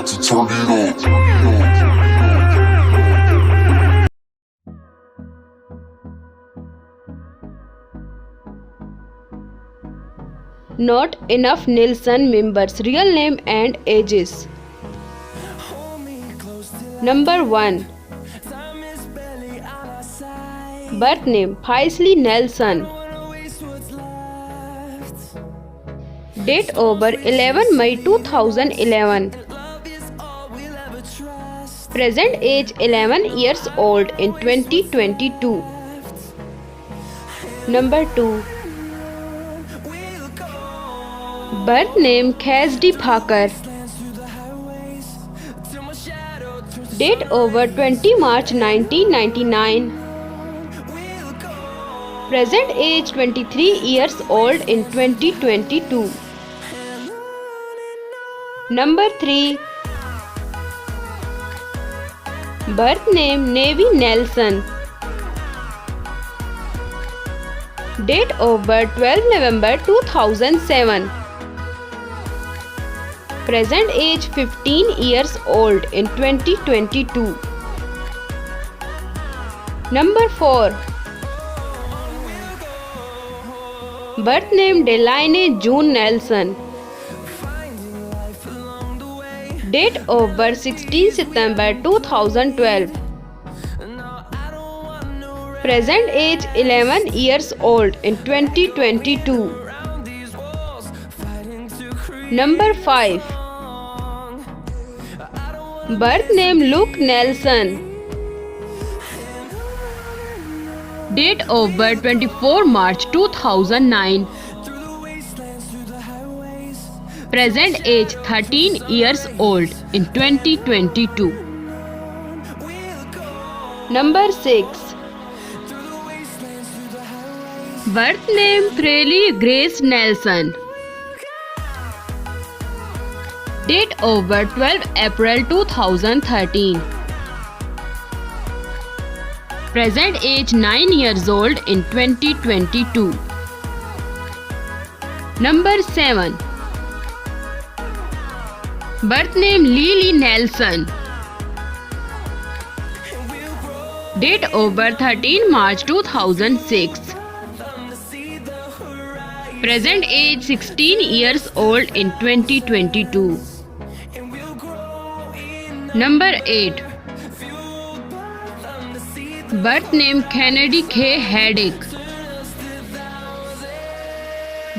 to turn it up. Not enough Nielsen members' real name and ages. Number 1. Birth name PaisLee Nelson. Date of birth 11 May 2011. Present age 11 years old in 2022. Number 2. Birth name KassaDee. Date of birth 20 March 1999. Present age 23 years old in 2022. Number 3. Birth name NayVee Nelson. Date of birth 12 November 2007. Present age 15 years old in 2022. Number 4. Birth name DeLayNee June Nelson. Date of birth 16 September 2012. Present age 11 years old in 2022. Number 5. Birth name Luke Nelson. Date of birth 24 March 2009. Present age 13 years old in 2022. Number 6. Birth name PresLee Grace Nelson. Date of birth 12 April 2013. Present age 9 years old in 2022. Number 7. Birth name LiLee Nelson. Date of birth 13 March 2006. Present age 16 years old in 2022. Number 8. Birth name KennaDee Headache.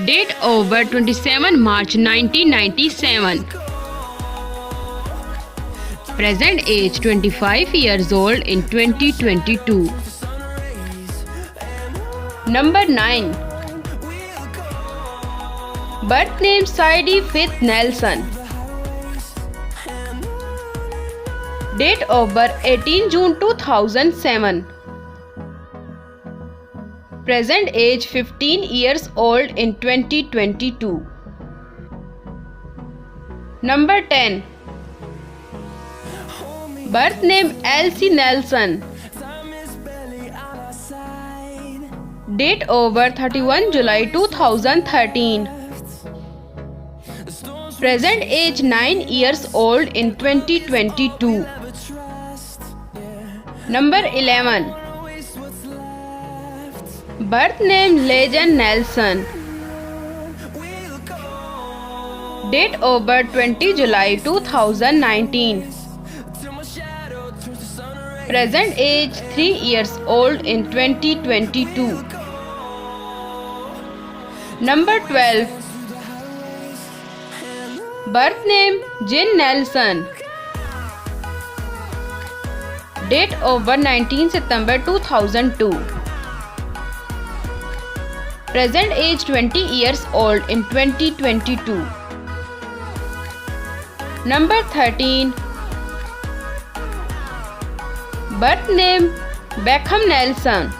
Date of birth 27 March 1997. Present age 25 years old in 2022. Number 9. Birth name SaiDee Nelson. Date of birth 18 June 2007. Present age 15 years old in 2022. Number 10. Birth name ElleCee Nelson. Date of birth 31 July 2013. Present age 9 years old in 2022. Number 11. Birth name Legend Nelson. Date of birth 20 July 2019. Present age 3 years old in 2022. Number 12. Birth name Jaine Nelson. Date of birth 19 September 2002. Present age 20 years old in 2022. Number 13. Birth name Beckham Nelson.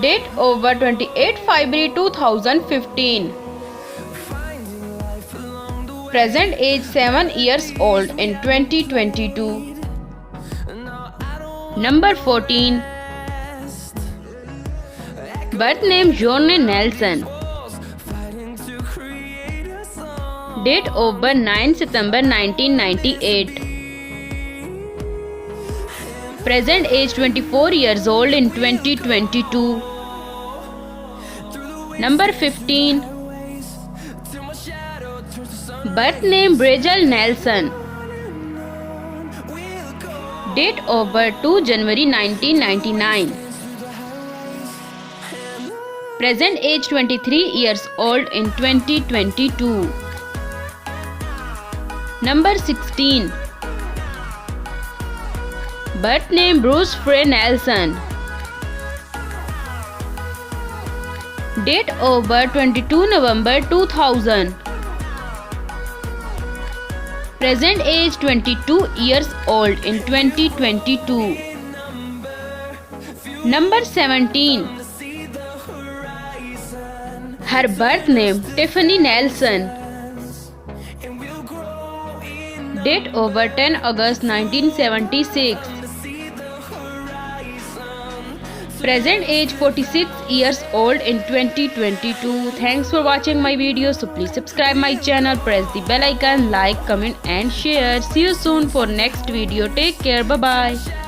Date of birth 28 February 2015. Present age 7 years old in 2022. Number 14. Birth name JourNee Nelson. Date of birth 9 September 1998. Present age 24 years old in 2022. Number 15. Birth name Bridgel Nelson. Date of birth 2 January 1999. Present age 23 years old in 2022. Number 16. Birth name Bruce Frey Nelson. Date of birth 22 November 2000. Present age 22 years old in 2022. Number 17. Her birth name Tiffany Nelson. Date of birth 10 August 1976. Present age 46 years old in 2022. Thanks for watching my video. So please subscribe my channel, press the bell icon, like, comment and share. See you soon for next video. Take care. Bye bye.